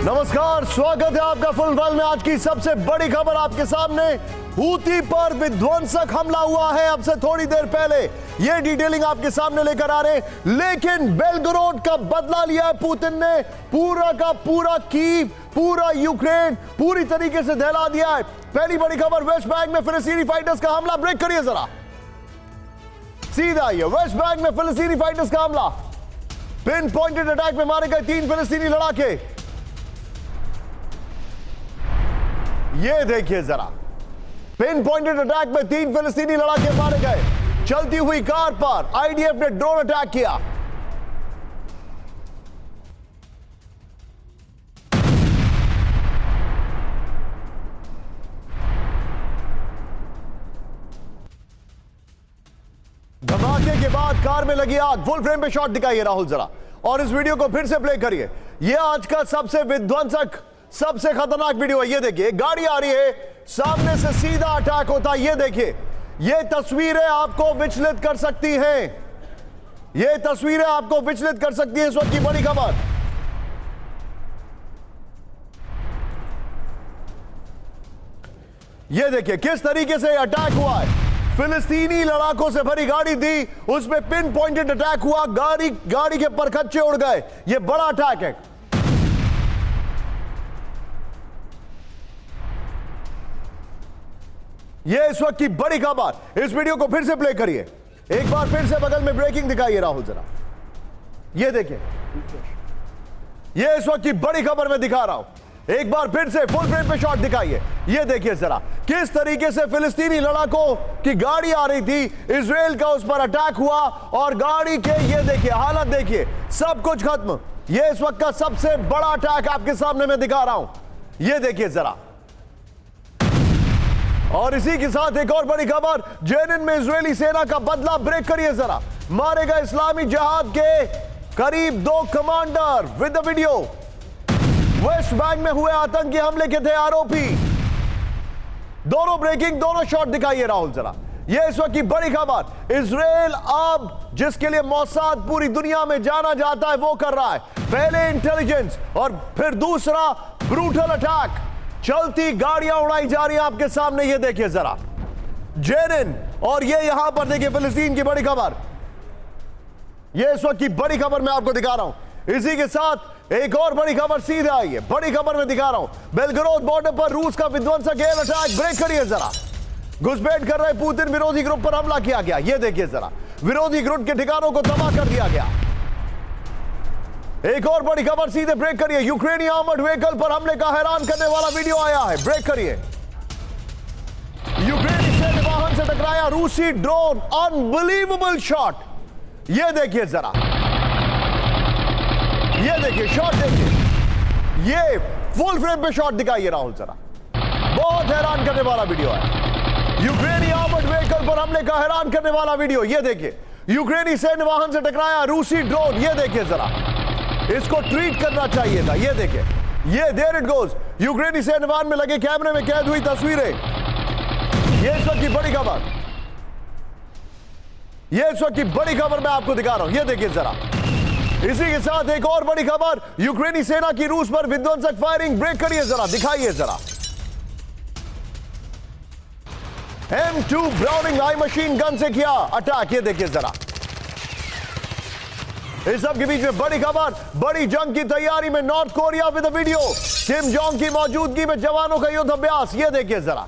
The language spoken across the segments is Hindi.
नमस्कार, स्वागत है आपका फुल वर्ल्ड में। आज की सबसे बड़ी खबर आपके सामने, हूती पर विध्वंसक हमला हुआ है अब से थोड़ी देर पहले। यह डिटेलिंग आपके सामने लेकर आ रहे हैं। लेकिन बेलगोरोड का बदला लिया है पुतिन ने। पूरा का पूरा कीव, पूरा यूक्रेन पूरी तरीके से दहला दिया है। पहली बड़ी खबर, वेस्ट बैंक में फिलिस्तीनी फाइटर्स का हमला। ब्रेक करिए जरा, सीधा ये वेस्ट बैंक में फिलिस्तीनी फाइटर्स का हमला। पिन पॉइंटेड अटैक में मारे गए 3 फिलिस्तीनी लड़ाके। ये देखिए जरा, पिन पॉइंटेड अटैक में 3 फिलिस्तीनी लड़ाके मारे गए। चलती हुई कार पर आईडीएफ ने ड्रोन अटैक किया। धमाके के बाद कार में लगी आग। फुल फ्रेम पे शॉट दिखाइए राहुल जरा, और इस वीडियो को फिर से प्ले करिए। यह आज का सबसे विध्वंसक, सबसे खतरनाक वीडियो है। ये देखिए, गाड़ी आ रही है, सामने से सीधा अटैक होता है। ये देखिए, ये तस्वीरें आपको विचलित कर सकती हैं। ये तस्वीरें आपको विचलित कर सकती हैं। इस वक्त की बड़ी खबर, ये देखिए किस तरीके से अटैक हुआ है। फिलिस्तीनी लड़ाकों से भरी गाड़ी थी, उसमें पिन पॉइंटेड अटैक हुआ। गाड़ी के परखच्चे उड़ गए। यह बड़ा अटैक है। ये इस वक्त की बड़ी खबर। इस वीडियो को फिर से प्ले करिए, एक बार फिर से बगल में ब्रेकिंग दिखाइए राहुल जरा। ये देखिए, ये इस वक्त की बड़ी खबर मैं दिखा रहा हूं। एक बार फिर से फुल फ्रेम पे शॉट दिखाइए। ये देखिए जरा, किस तरीके से फिलिस्तीनी लड़ाकों की गाड़ी आ रही थी, इजराइल का उस पर अटैक हुआ और गाड़ी के ये देखिए हालत देखिए, सब कुछ खत्म। ये इस वक्त का सबसे बड़ा अटैक आपके सामने मैं दिखा रहा हूं। ये देखिए जरा, और इसी के साथ एक और बड़ी खबर, जेनिन में इजरायली सेना का बदला। ब्रेक करिए जरा, मारे गए इस्लामी जिहाद के करीब 2 commander with the video. West Bank में हुए आतंकी हमले के थे आरोपी। दोनों ब्रेकिंग, दोनों शॉट दिखाइए राहुल जरा। यह इस वक्त की बड़ी खबर। इजराइल अब जिसके लिए मोसाद पूरी दुनिया में जाना जाता है वो कर रहा है। पहले इंटेलिजेंस और फिर दूसरा ब्रूटल अटैक। चलती गाड़ियां उड़ाई जा रही हैं आपके सामने। ये देखिए जरा, जेनिन, और ये यहां पर देखिए फिलिस्तीन की बड़ी खबर। ये इस वक्त की बड़ी खबर मैं आपको दिखा रहा हूं। इसी के साथ एक और बड़ी खबर सीधे आई है। बड़ी खबर मैं दिखा रहा हूं, बेलगोरोड बॉर्डर पर रूस का विध्वंसक एयर अटैक। ब्रेक करिए जरा, घुसपैठ कर रहे पुतिन विरोधी ग्रुप पर हमला किया गया। ये देखिए जरा, विरोधी ग्रुप के ठिकानों को तबाह कर दिया गया। एक और बड़ी खबर सीधे ब्रेक करिए, यूक्रेनी आर्मर्ड व्हीकल पर हमले का हैरान करने वाला वीडियो आया है। ब्रेक करिए, यूक्रेनी सैन्य वाहन से टकराया रूसी ड्रोन। Unbelievable shot. ये देखिए जरा, ये देखिए शॉट, देखिए ये फुल फ्रेम पे शॉट दिखाइए राहुल जरा। बहुत हैरान करने वाला वीडियो है। यूक्रेनी आर्मर्ड व्हीकल पर हमले का हैरान करने वाला वीडियो। ये देखिए, यूक्रेनी सैन्य वाहन से टकराया रूसी ड्रोन। ये देखिए जरा, इसको ट्वीट करना चाहिए था। ये देखिए, ये देयर इट गोज, यूक्रेनी सैन्य वाहन में लगे कैमरे में कैद हुई तस्वीरें। ये इस वक्त की बड़ी खबर, ये इस वक्त की बड़ी खबर मैं आपको दिखा रहा हूं। ये देखिए जरा, इसी के साथ एक और बड़ी खबर, यूक्रेनी सेना की रूस पर विध्वंसक फायरिंग। ब्रेक करिए जरा, दिखाइए जरा। M2 browning I machine gun से किया अटैक। ये देखिए जरा, इस सब के बीच में बड़ी खबर, बड़ी जंग की तैयारी में north Korea with video. Kim Jong की मौजूदगी में जवानों का युद्ध अभ्यास। ये देखिए जरा,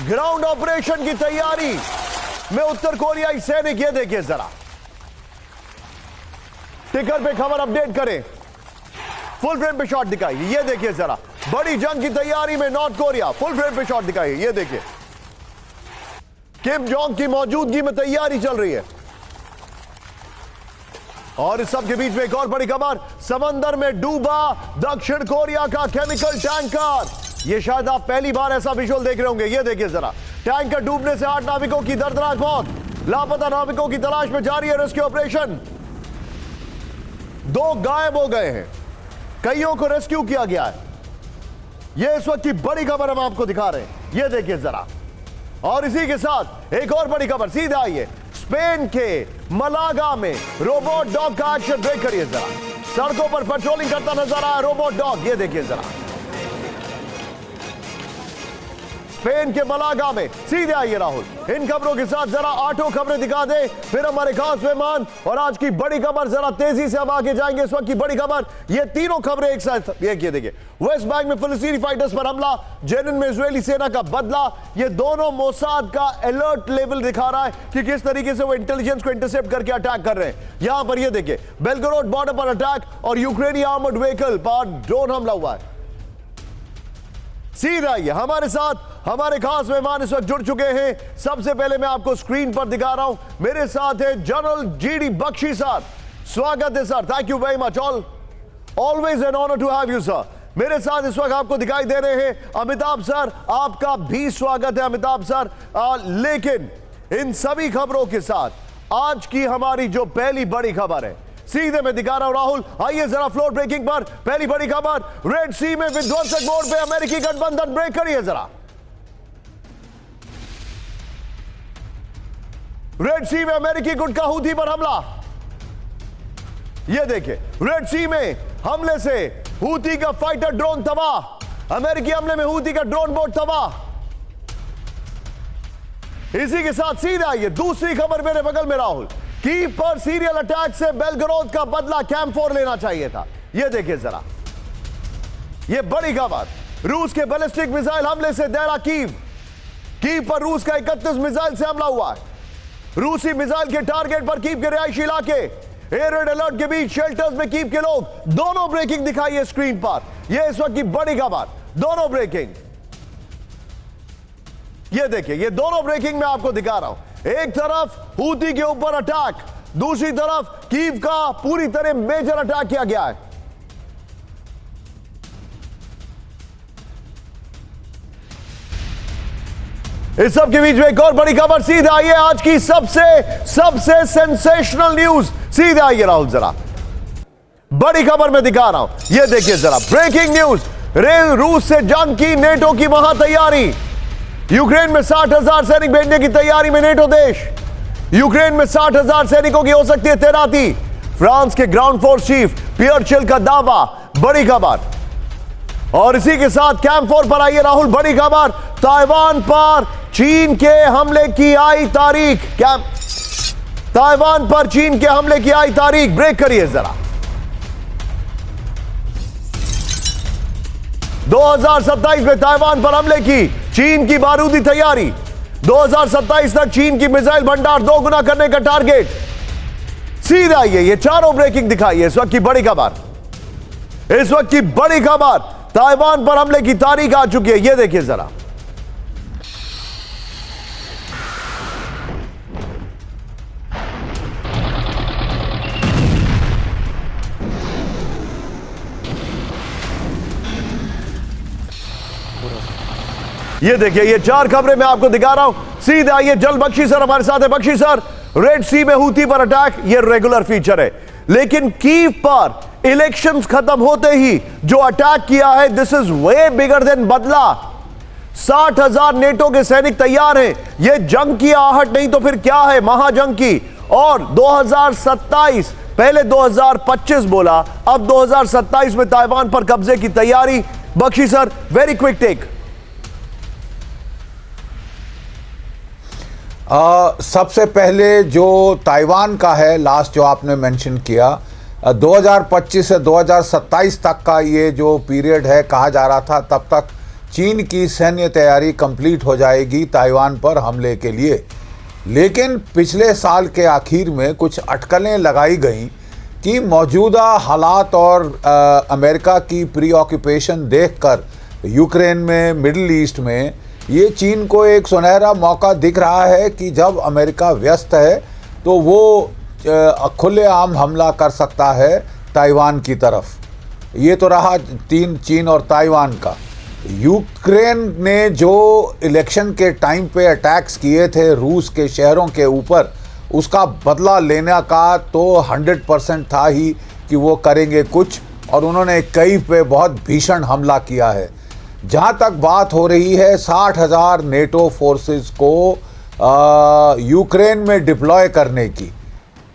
ग्राउंड ऑपरेशन की तैयारी में उत्तर कोरियाई सैनिक। ये देखिए जरा, टिकर पे खबर अपडेट करें, फुल फ्रेम पे शॉट दिखाइए। ये देखिए जरा, बड़ी जंग की तैयारी में नॉर्थ कोरिया। फुल फ्रेम पे शॉट दिखाइए। ये देखिए, किम जोंग की मौजूदगी में तैयारी चल रही है। और इस सब के बीच में एक और बड़ी खबर, समंदर में डूबा दक्षिण कोरिया का केमिकल टैंकर। ये शायद आप पहली बार ऐसा विजुअल देख रहे होंगे। ये देखिए जरा, टैंकर डूबने से 8 नाविकों की दर्दनाक मौत। लापता नाविकों की तलाश में जारी है रेस्क्यू ऑपरेशन। 2 गायब हो गए हैं, कईयों को रेस्क्यू किया गया है। ये इस वक्त की बड़ी खबर हम आपको दिखा रहे हैं। ये देखिए जरा, और इसी के साथ एक और बड़ी खबर सीधे आई है, स्पेन के मलागा में रोबोट डॉग का एक्शन। ब्रेक करिए जरा, सड़कों पर पेट्रोलिंग करता नजर आया रोबोट डॉग। ये देखिए जरा, स्पेन के मलागा में। सीधे आइए राहुल, इन खबरों के साथ जरा 8 खबरें दिखा दे, फिर हमारे खास मेहमान और आज की बड़ी खबर। जरा तेजी से हम आगे जाएंगे। इस वक्त की बड़ी खबर, ये तीनों खबरें एक साथ। ये देखिए, वेस्ट बैंक में फिलिस्तीनी फाइटर्स पर हमला, जेनिन में इजरायली सेना का बदला। ये दोनों मोसाद का अलर्ट लेवल दिखा रहा है कि किस तरीके से वो इंटेलिजेंस को इंटरसेप्ट करके अटैक कर रहे हैं। यहां पर ये देखिए, बेलगोरोड बॉर्डर पर अटैक और यूक्रेनी आर्मर्ड व्हीकल पर ड्रोन हमला हुआ है। सीधा आइए, हमारे साथ हमारे खास मेहमान इस वक्त जुड़ चुके हैं। सबसे पहले मैं आपको स्क्रीन पर दिखा रहा हूं, मेरे साथ है जनरल जीडी बख्शी सर। स्वागत है sir, thank you very much, always an honour to have you sir. मेरे साथ इस वक्त आपको दिखाई दे रहे हैं अमिताभ सर, आपका भी स्वागत है अमिताभ सर। लेकिन इन सभी खबरों के साथ आज की हमारी जो पहली बड़ी खबर है, सीधे मैं दिखा रहा हूं राहुल। आइए जरा फ्लोर ब्रेकिंग पर पहली बड़ी खबर, रेड सी में विध्वंसक मोड पे अमेरिकी गठबंधन ब्रेक करिए जरा। रेड सी में अमेरिकी गुट का हूथी पर हमला। यह देखिए, रेड सी में हमले से हूथी का फाइटर ड्रोन तबाह, अमेरिकी हमले में हूथी का ड्रोन बोट तबाह। इसी के साथ सीधा आइए दूसरी खबर मेरे बगल में राहुल, कीव पर सीरियल अटैक से बेलगोरोद का बदला कैंप 4 लेना चाहिए था। यह देखिए जरा, यह बड़ी खबर, रूस के बैलिस्टिक मिसाइल हमले से दहरा कीव। कीव पर रूस का 31 मिसाइल से हमला हुआ है। रूसी मिसाइल के टारगेट पर कीव के रिहायशी इलाके, एयर रेड अलर्ट के बीच शेल्टर्स में कीव के लोग। दोनों ब्रेकिंग दिखाई है स्क्रीन पर, यह इस वक्त की बड़ी खबर, दोनों ब्रेकिंग। यह देखिए, ये दोनों ब्रेकिंग मैं आपको दिखा रहा हूं। एक तरफ हूथी के ऊपर अटैक, दूसरी तरफ कीव का पूरी तरह मेजर अटैक किया गया है। इस सब के बीच में एक और बड़ी खबर, सीधे आइए आज की सबसे सेंसेशनल न्यूज। सीधे आइए राहुल जरा, बड़ी खबर मैं दिखा रहा हूं। यह देखिए जरा, ब्रेकिंग न्यूज, रूस से जंग की नेटो की महा तैयारी। यूक्रेन में 60,000 सैनिक भेजने की तैयारी में नेटो देश। यूक्रेन में 60,000 सैनिकों की हो सकती है तैनाती, फ्रांस के ग्राउंड फोर्स चीफ पियर चिल का दावा। बड़ी खबर, और इसी के साथ कैंप 4 पर आइए राहुल, बड़ी खबर, ताइवान पर चीन के हमले की आई तारीख। ताइवान पर चीन के हमले की आई तारीख, ब्रेक करिए जरा। 2027 में ताइवान पर हमले की चीन की बारूदी तैयारी। 2027 तक चीन की मिसाइल भंडार 2 गुना करने का टारगेट। सीधे आइए, ये चारों ब्रेकिंग दिखाइए इस वक्त की बड़ी खबर। इस वक्त की बड़ी खबर, ताइवान पर हमले की तारीख आ चुकी है। यह देखिए जरा, ये देखिए, ये 4 खबरें मैं आपको दिखा रहा हूं। सीधे आइए, जल बख्शी सर हमारे साथ है। बख्शी सर, रेड सी में हूथी पर अटैक ये रेगुलर फीचर है, लेकिन कीव पर इलेक्शंस खत्म होते ही जो अटैक किया है, this is way bigger than बदला। 60,000 नेटो के सैनिक तैयार हैं। यह जंग की आहट नहीं तो फिर क्या है, महाजंग की। और 2027, पहले 2025 बोला, अब 2027 में ताइवान पर कब्जे की तैयारी। Bakshi sir, very quick take. सबसे पहले जो ताइवान का है, लास्ट जो आपने मेंशन किया, 2025 से 2027 तक का ये जो पीरियड है, कहा जा रहा था तब तक चीन की सैन्य तैयारी कंप्लीट हो जाएगी ताइवान पर हमले के लिए। लेकिन पिछले साल के आखिर में कुछ अटकलें लगाई गईं कि मौजूदा हालात और अमेरिका की प्री ऑक्यूपेशन देखकर यूक्रेन में, मिडिल ईस्ट में, ये चीन को एक सुनहरा मौका दिख रहा है कि जब अमेरिका व्यस्त है तो वो खुलेआम हमला कर सकता है ताइवान की तरफ। ये तो रहा चीन और ताइवान का। यूक्रेन ने जो इलेक्शन के टाइम पे अटैक्स किए थे रूस के शहरों के ऊपर, उसका बदला लेने का तो 100% था ही कि वो करेंगे कुछ, और उन्होंने कई पे बहुत भीषण हमला किया है। जहाँ तक बात हो रही है 60,000 नेटो फोर्सेस को यूक्रेन में डिप्लॉय करने की,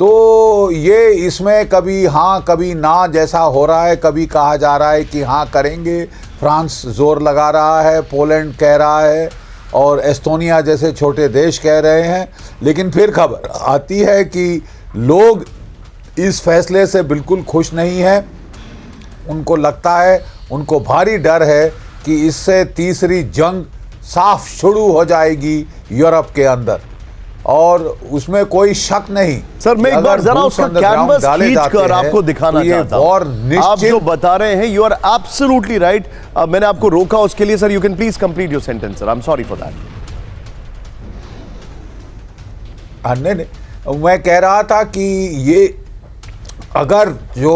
तो ये इसमें कभी हाँ कभी ना जैसा हो रहा है। कभी कहा जा रहा है कि हाँ करेंगे, फ्रांस जोर लगा रहा है, पोलैंड कह रहा है और एस्टोनिया जैसे छोटे देश कह रहे हैं। लेकिन फिर खबर आती है कि लोग इस फैसले से बिल्कुल खुश नहीं हैं। उनको लगता है, उनको भारी डर है कि इससे तीसरी जंग साफ शुरू हो जाएगी यूरोप के अंदर, और उसमें कोई शक नहीं। सर मैं एक बार जरा उसका कैनवस खींचकर आपको दिखाना चाहता हूं। आप जो बता रहे हैं, यू आर एब्सोल्युटली राइट। मैंने आपको रोका उसके लिए sir. You can please complete your sentence sir, I am sorry for that. नहीं, मैं कह रहा था कि ये अगर जो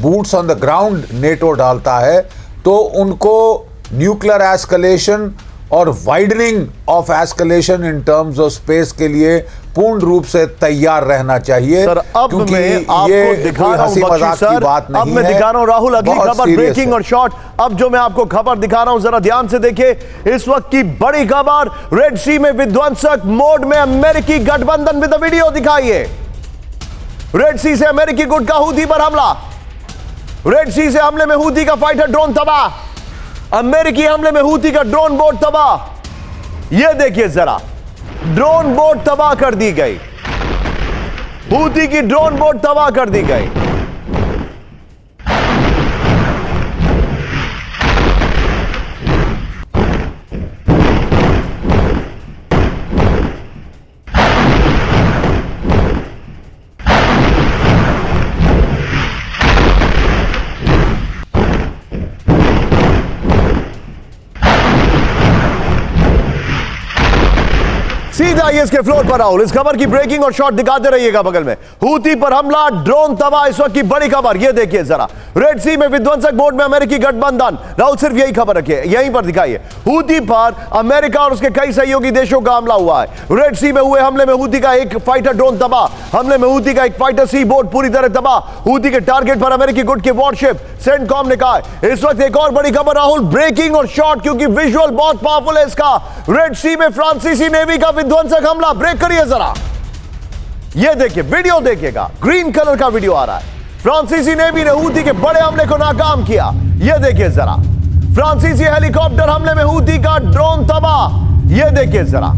boots on the ground NATO डालता है तो उनको न्यूक्लियर एस्केलेशन और widening of escalation in terms of space के लिए पूर्ण रूप से तैयार रहना चाहिए। सर अब मैं आपको दिखा रहा हूं बख्शी सर, अब मैं दिखा रहा हूं राहुल अगली खबर, ब्रेकिंग और शॉर्ट। अब जो मैं आपको खबर दिखा रहा हूं जरा ध्यान से देखिए। इस वक्त की बड़ी खबर, रेड सी में विध्वंसक मोड में अमेरिकी गठबंधन विद वीडियो दिखाइए। रेड सी से अमेरिकी गुट का हूथी पर हमला। रेड सी से हमले में हूथी का फाइटर ड्रोन तबाह। अमेरिकी हमले में हूथी का ड्रोन बोट तबाह। यह देखिए जरा, ड्रोन बोट तबाह कर दी गई। हूथी की ड्रोन बोट तबाह कर दी गई। सीधा इसके फ्लोर पर राहुल, इस खबर की ब्रेकिंग और शॉट दिखाते रहिएगा बगल में। हूथी पर हमला, ड्रोन तबाह, इस वक्त की बड़ी खबर ये देखिए जरा। रेड सी में विध्वंसक मोड में अमेरिकी गठबंधन। राहुल सिर्फ यही खबर रखिए, यहीं पर दिखाइए। हूथी पर अमेरिका और उसके कई सहयोगी देशों का हमला हुआ है। रेड सी में हुए हमले में हूथी का एक फाइटर ड्रोन तबाह। हमले में हूथी का एक फाइटर सी बोट पूरी तरह तबाह। हूथी के टारगेट पर अमेरिकी गुट के वॉरशिप, सेंटकॉम ने कहा है। इस वक्त एक और बड़ी खबर राहुल, ब्रेकिंग और शॉट, क्योंकि विजुअल बहुत पावरफुल है इसका। रेड सी में फ्रांसीसी नेवी का विध्वंसक हमला। ब्रेक करिए जरा, ये देखिए, वीडियो देखिएगा। ग्रीन कलर का वीडियो आ रहा है। फ्रांसीसी नेवी ने हूथी के बड़े हमले को नाकाम किया। ये देखिए जरा, फ्रांसीसी हेलीकॉप्टर हमले में हूथी का ड्रोन तबाह। ये देखिए जरा,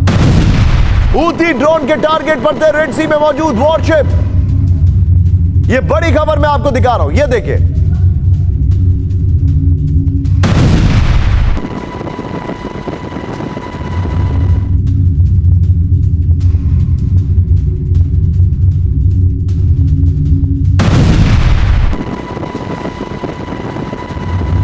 हूथी ड्रोन के टारगेट पर थे रेड सी में मौजूद वॉरशिप। ये बड़ी खबर मैं आपको दिखा रहा हूं, ये देखिए।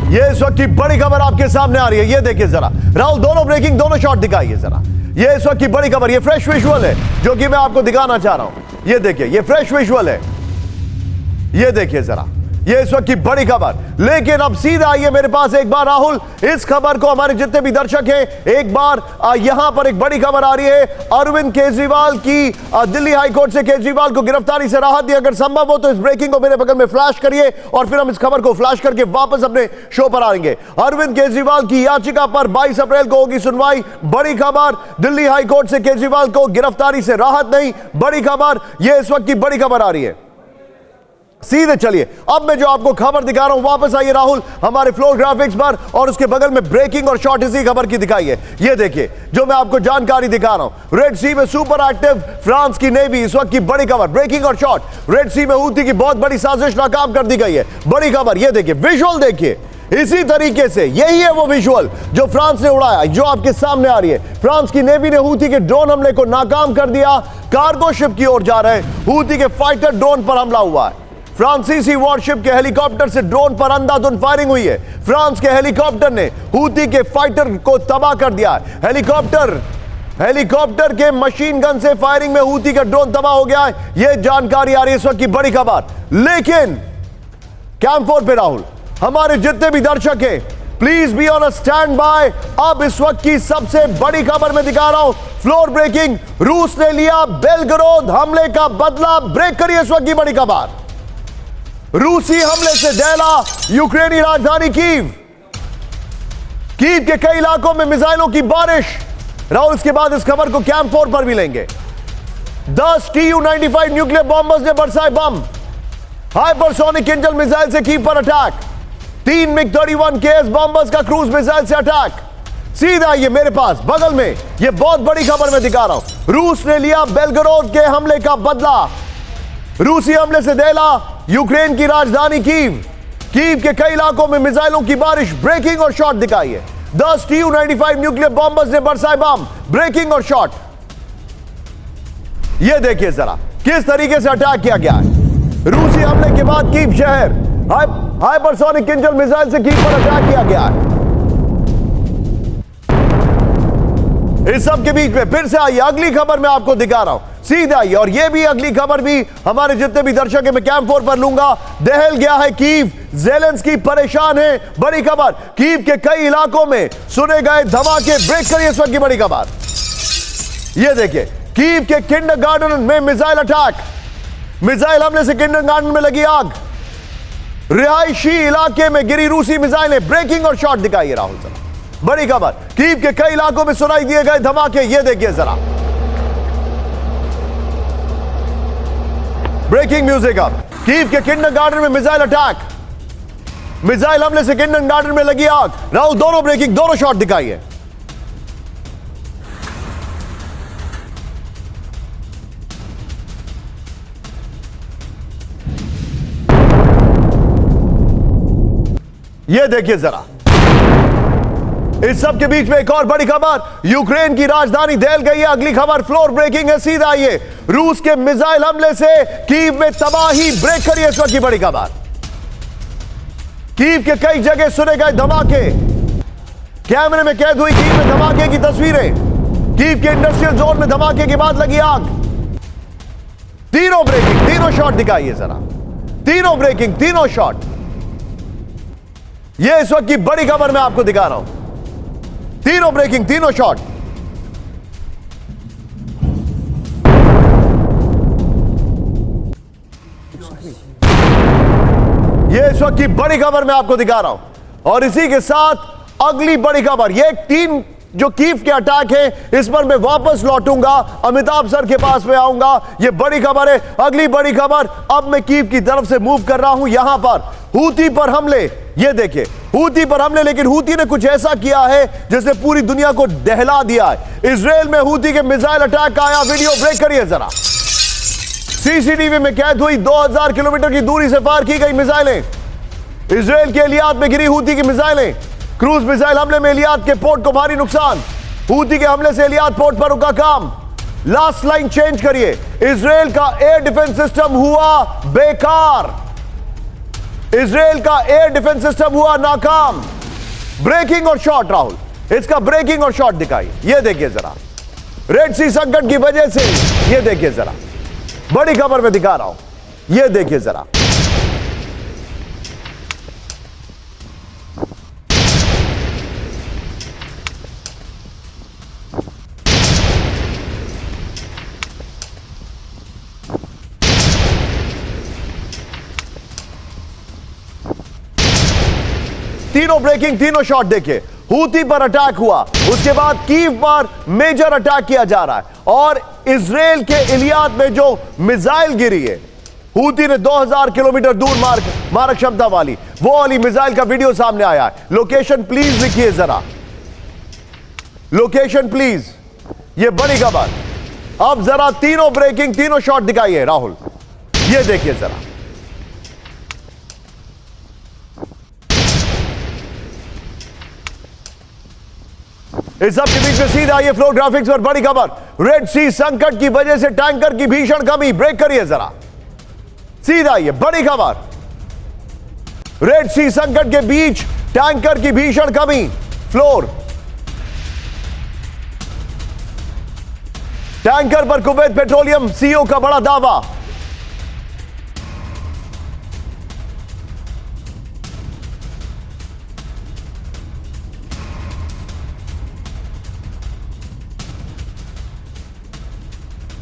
ये इस वक्त की बड़ी खबर आपके सामने आ रही है, ये देखिए जरा। राहुल दोनों ब्रेकिंग, दोनों शॉट दिखाइए जरा। ये इस वक्त की बड़ी खबर, ये फ्रेश विजुअल है जो कि मैं आपको दिखाना चाह रहा हूं। ये देखिए, ये फ्रेश विजुअल है, ये देखिए जरा। ये इस वक्त की बड़ी खबर। लेकिन अब सीधा आइए मेरे पास एक बार राहुल, इस खबर को हमारे जितने भी दर्शक हैं एक बार यहां पर एक बड़ी खबर आ रही है। अरविंद केजरीवाल की दिल्ली हाईकोर्ट से केजरीवाल को गिरफ्तारी से राहत दी। अगर संभव हो तो इस ब्रेकिंग को मेरे बगल में फ्लैश करिए और फिर हम इस खबर को फ्लैश करके वापस अपने शो पर आएंगे। अरविंद केजरीवाल की याचिका पर 22 अप्रैल को होगी सुनवाई। बड़ी खबर, दिल्ली हाईकोर्ट से केजरीवाल को गिरफ्तारी से राहत नहीं। बड़ी खबर, यह इस वक्त की बड़ी खबर आ रही है। सीधे चलिए, अब मैं जो आपको खबर दिखा रहा हूं, वापस आइए राहुल हमारे फ्लोर ग्राफिक्स पर, और उसके बगल में ब्रेकिंग और शॉट इसी खबर की दिखाइए। ये देखिए जो मैं आपको जानकारी दिखा रहा हूं। रेड सी में सुपर एक्टिव फ्रांस की नेवी, इस वक्त की बड़ी खबर, ब्रेकिंग और शॉट। रेड सी में हूथी की बहुत बड़ी साजिश नाकाम कर दी गई है। बड़ी खबर, ये देखिए, विजुअल देखिए। इसी तरीके से यही है वो विजुअल जो फ्रांस ने उड़ाया, जो आपके सामने आ रही है। फ्रांस की नेवी ने हूथी के ड्रोन हमले को नाकाम कर दिया। कार्गो शिप की ओर जा रहे हूथी के फाइटर ड्रोन पर हमला हुआ है। फ्रांसीसी वॉरशिप के हेलीकॉप्टर से ड्रोन पर अंधाधुंध फायरिंग हुई है। फ्रांस के हेलीकॉप्टर ने हूथी के फाइटर को तबाह कर दिया है। हेलीकॉप्टर के मशीन गन से फायरिंग में हूथी का ड्रोन तबाह हो गया है। यह जानकारी आ रही है इस वक्त की बड़ी खबर। लेकिन कैंप 4 पे राहुल, हमारे जितने भी दर्शक हैं, please be on a stand by. अब इस वक्त की सबसे बड़ी खबर मैं दिखा रहा हूं, फ्लोर ब्रेकिंग। रूस ने लिया बेलगरोद हमले का बदला। ब्रेक करिए इस वक्त की बड़ी खबर। रूसी हमले से दहला यूक्रेनी राजधानी कीव। कीव के कई इलाकों में मिसाइलों की बारिश। राहुल इसके बाद इस खबर को कैंप 4 पर भी लेंगे। 10 Tu-95 न्यूक्लियर बॉम्बर्स ने बरसाए बम। हाइपरसोनिक एंजल मिसाइल से कीव पर अटैक। 3 MiG-31 KS बॉम्बर्स का क्रूज मिसाइल से अटैक। सीधा ये मेरे पास बगल में ये बहुत बड़ी खबर मैं दिखा रहा हूं। रूस ने लिया बेलगरोद के हमले का बदला। रूसी हमले से दहला यूक्रेन की राजधानी कीव। कीव के कई इलाकों में मिसाइलों की बारिश, ब्रेकिंग और शॉट दिखाई है। 10 Tu-95 न्यूक्लियर बॉम्बर्स ने बरसाए बम, ब्रेकिंग और शॉट। यह देखिए जरा किस तरीके से अटैक किया गया है। रूसी हमले के बाद कीव शहर हाइपरसोनिक एंजल मिसाइल से कीव पर अटैक किया गया है। इस सब के बीच में फिर से आइए अगली खबर मैं आपको दिखा रहा हूं। सीधा आइए, और ये भी अगली खबर भी हमारे जितने भी दर्शक है मैं कैंप 4 पर लूंगा। दहल गया है कीव, ज़ेलेंस्की परेशान है। बड़ी खबर, कीव के कई इलाकों में सुने गए धमाके। ब्रेक करिए इस वक्त की बड़ी खबर। ये देखिए कीव के किंडरगार्टन में मिसाइल अटैक। मिसाइल हमले से किंडरगार्टन में लगी आग। रिहायशी इलाके में गिरी रूसी मिसाइलें, ब्रेकिंग और शॉट दिखाइए राहुल जरा। बड़ी खबर, कीव के कई इलाकों में सुनाई दिए गए धमाके। ये देखिए जरा, ब्रेकिंग म्यूजिक अब। कीव के किंडरगार्टन में मिसाइल अटैक। मिसाइल हमले से किंडरगार्टन में लगी आग। राहुल दोनों ब्रेकिंग, दोनों शॉट दिखाइए। ये देखिए जरा। इस सब के बीच में एक और बड़ी खबर, यूक्रेन की राजधानी दहल गई है। अगली खबर फ्लोर ब्रेकिंग है। सीधा आइए, रूस के मिसाइल हमले से कीव में तबाही। ब्रेक करिए इस वक्त की बड़ी खबर। कीव के कई जगह सुने गए धमाके। कैमरे में कैद हुई कीव में धमाके की तस्वीरें। कीव के इंडस्ट्रियल जोन में धमाके के बाद लगी आग। तीनों ब्रेकिंग, तीनों शॉट दिखाइए जरा। तीनों ब्रेकिंग, तीनों शॉट। यह इस वक्त की बड़ी खबर मैं आपको दिखा रहा हूं। तीनों ब्रेकिंग, तीनों शॉट। यह इस वक्त की बड़ी खबर मैं आपको दिखा रहा हूं। और इसी के साथ अगली बड़ी खबर, ये 3 जो कीव के अटैक है इस पर मैं वापस लौटूंगा, अमिताभ सर के पास में आऊंगा। यह बड़ी खबर है। अगली बड़ी खबर, अब मैं कीव की तरफ से मूव कर रहा हूं। यहां पर हूती पर हमले। यह देखिए हूती पर हमले, लेकिन हूती ने कुछ ऐसा किया है जिसने पूरी दुनिया को दहला दिया है। इजराइल में हूती के मिसाइल अटैक का आया वीडियो। ब्रेक करिए जरा। सीसीटीवी में कैद हुई 2000 किलोमीटर की दूरी से फायर की गई मिसाइलें। इजराइल के एलियात में गिरी हूती की मिसाइलें। क्रूज मिसाइल हमले में एलियात के पोर्ट को भारी नुकसान। हूती के हमले से एलियात पोर्ट पर रुका काम। लास्ट लाइन चेंज करिए। इजराइल का एयर डिफेंस सिस्टम हुआ बेकार। इजराइल का एयर डिफेंस सिस्टम हुआ नाकाम। ब्रेकिंग और शॉट राहुल, इसका ब्रेकिंग और शॉट दिखाइए। यह देखिए जरा, रेड सी संकट की वजह से। यह देखिए जरा, बड़ी खबर में दिखा रहा हूं। यह देखिए जरा, तीनों ब्रेकिंग, तीनों शॉट देखिए। हूती पर अटैक हुआ, उसके बाद कीव पर मेजर अटैक किया जा रहा है। और इजराइल के इलियात में जो मिसाइल गिरी है, हूती ने 2000 किलोमीटर दूर मारक क्षमता वाली, वो वाली मिसाइल का वीडियो सामने आया है। लोकेशन प्लीज लिखिए जरा, लोकेशन प्लीज। ये बड़ी खबर। अब जरा तीनों ब्रेकिंग, तीनों शॉट दिखाइए राहुल। ये देखिए जरा, इस सब के बीच में सीधा ये फ्लो ग्राफिक्स पर बड़ी खबर। रेड सी संकट की वजह से टैंकर की भीषण कमी। ब्रेक करिए जरा। सीधा ये बड़ी खबर, रेड सी संकट के बीच टैंकर की भीषण कमी। फ्लोर टैंकर पर कुवैत पेट्रोलियम सीईओ का बड़ा दावा।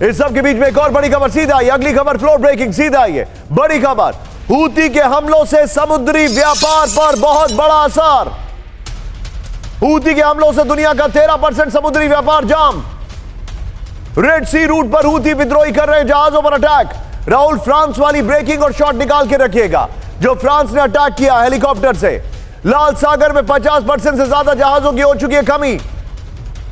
इस सब के बीच में एक और बड़ी खबर। सीधा आई अगली खबर, फ्लोर ब्रेकिंग। सीधा आई है बड़ी खबर, हूती के हमलों से समुद्री व्यापार पर बहुत बड़ा असर। हूती के हमलों से दुनिया का 13% समुद्री व्यापार जाम। रेड सी रूट पर हूथी विद्रोही कर रहे हैं जहाजों पर अटैक। राहुल, फ्रांस वाली ब्रेकिंग और शॉट निकाल के रखिएगा जो फ्रांस ने अटैक किया हेलीकॉप्टर से। लाल सागर में 50% से ज्यादा जहाजों की हो चुकी है कमी।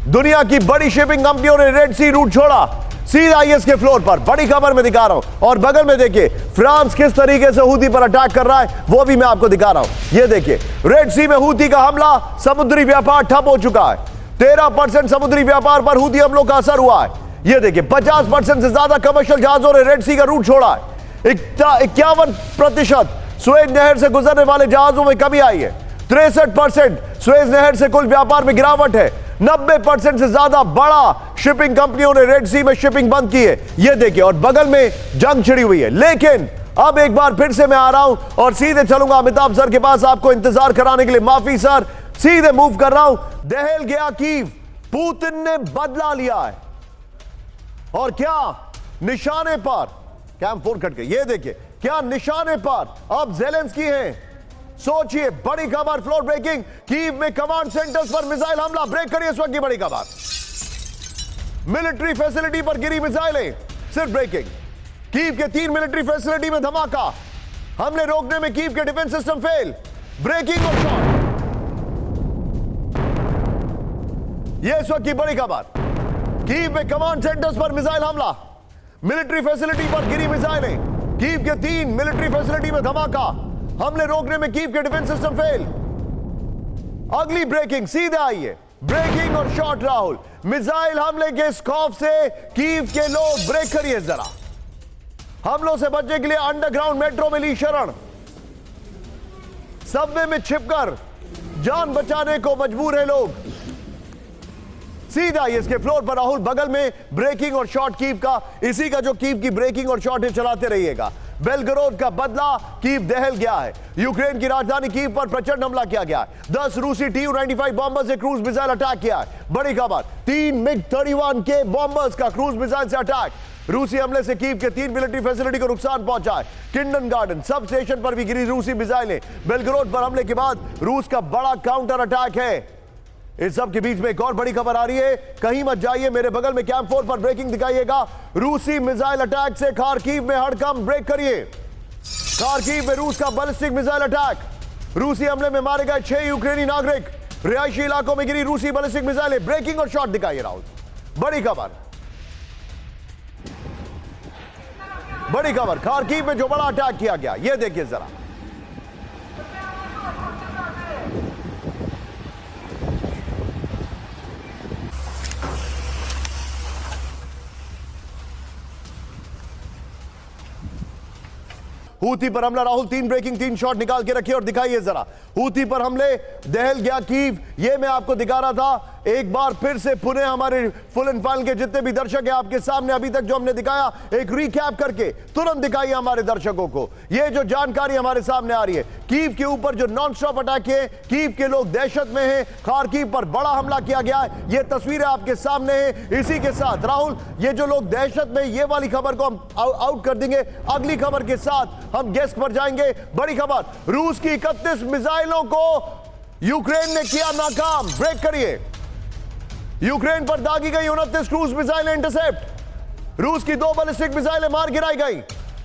दुनिया की बड़ी शिपिंग कंपनियों ने रेड सी रूट छोड़ा सीधा आईएस के फ्लोर पर। बड़ी खबर में दिखा रहा हूं और बगल में देखिए फ्रांस किस तरीके से हूथी पर अटैक कर रहा है वो भी मैं आपको दिखा रहा हूं। ये देखिए रेड सी में हूथी का हमला, समुद्री व्यापार ठप हो चुका है। 13% समुद्री व्यापार पर हूथी हमलों का असर हुआ है। ये देखिए 50% से ज्यादा कमर्शियल जहाजों ने रेड सी का रूट छोड़ा है। 51% सुएज नहर से गुजरने वाले जहाजों में कमी आई है। 63% सुएज नहर से कुल व्यापार में गिरावट है। 90% से ज्यादा बड़ा शिपिंग कंपनियों ने रेड सी में शिपिंग बंद की है। ये देखिए और बगल में जंग छिड़ी हुई है। लेकिन अब एक बार फिर से मैं आ रहा हूं और सीधे चलूंगा अमिताभ सर के पास आपको इंतजार कराने के लिए। माफी सर, सीधे मूव कर रहा हूं। दहल गया कीव, पुतिन ने बदला लिया है और क्या निशाने पर कैम फोन कट गए। ये देखिए क्या निशाने पर अब ज़ेलेंस्की हैं। सोचिए, बड़ी खबर, फ्लोर ब्रेकिंग। कीव में कमांड सेंटर्स पर मिसाइल हमला। ब्रेक करिए इस वक्त की बड़ी खबर। मिलिट्री फैसिलिटी पर गिरी मिसाइलें। सिर्फ ब्रेकिंग। कीव के 3 मिलिट्री फैसिलिटी में धमाका। हमले रोकने में कीव के डिफेंस सिस्टम फेल। ब्रेकिंग और शॉट। यह इस वक्त की बड़ी खबर। कीव में कमांड सेंटर्स पर मिसाइल हमला। मिलिट्री फैसिलिटी पर गिरी मिसाइलें। कीव के 3 मिलिट्री फैसिलिटी में धमाका। हमले रोकने में कीव के डिफेंस सिस्टम फेल। अगली ब्रेकिंग सीधे आई है। ब्रेकिंग और शॉट। राहुल, मिसाइल हमले के इस खौफ से कीव के लोग ब्रेक करिए जरा। हमलों से बचने के लिए अंडरग्राउंड मेट्रो में ली शरण। सबवे में छिपकर जान बचाने को मजबूर है लोग। सीधा इसके फ्लोर पर राहुल, बगल में ब्रेकिंग और शॉट कीव का। इसी का जो कीव की ब्रेकिंग और शॉट है चलाते रहिएगा। बेलगरोद का बदला, कीव दहल गया है। यूक्रेन की राजधानी कीव पर प्रचंड हमला किया गया है। 10 रूसी Tu-95 बॉम्बर से क्रूज मिसाइल अटैक किया है। बड़ी खबर, 3 MiG-31 के बॉम्बर्स का क्रूज मिसाइल से अटैक। रूसी हमले से कीव के 3 मिलिट्री फैसिलिटी को नुकसान पहुंचा है। किंडन गार्डन सब स्टेशन पर भी गिरी रूसी मिसाइलें। बेलगरोद पर हमले के बाद रूस का बड़ा काउंटर अटैक है। इस सब के बीच में एक और बड़ी खबर आ रही है, कहीं मत जाइए, मेरे बगल में कैंप 4 पर ब्रेकिंग दिखाइएगा। रूसी मिसाइल अटैक से खार्किव में हड़कंप। ब्रेक करिए। खार्किव में रूस का बैलिस्टिक मिसाइल अटैक। रूसी हमले में मारे गए 6 यूक्रेनी नागरिक। रिहायशी इलाकों में गिरी रूसी बैलिस्टिक मिसाइलें। ब्रेकिंग और शॉट दिखाइए राहुल। बड़ी खबर, बड़ी खबर, खार्किव में जो बड़ा अटैक किया गया, यह देखिए जरा। हूथी पर हमला। राहुल, 3 ब्रेकिंग 3 शॉट निकाल के रखिए और दिखाइए जरा। हूथी पर हमले, दहल गया कीव। ये मैं आपको दिखा रहा था। एक बार फिर से पुनः हमारे फुल एंड फाइनल के जितने भी दर्शक हैं आपके सामने अभी तक जो हमने दिखाया, एक रिकैप करके तुरंत दिखाइए हमारे दर्शकों को। ये जो जानकारी हमारे सामने आ रही है, कीव के ऊपर जो नॉन स्टॉप अटैक है, कीव के लोग दहशत में हैं। खार्किव पर बड़ा हमला किया गया है। ये तस्वीरें आपके सामने हैं। इसी के साथ राहुल, ये जो लोग दहशत में, ये वाली खबर को हम आउट कर देंगे। अगली खबर के साथ हम गेस्ट पर जाएंगे। बड़ी खबर, रूस की 31 मिसाइलों को यूक्रेन ने किया नाकाम। ब्रेक करिए। यूक्रेन पर दागी गई 29 क्रूज मिसाइलें इंटरसेप्ट। रूस की 2 बैलिस्टिक मिसाइलें मार गिराई गई।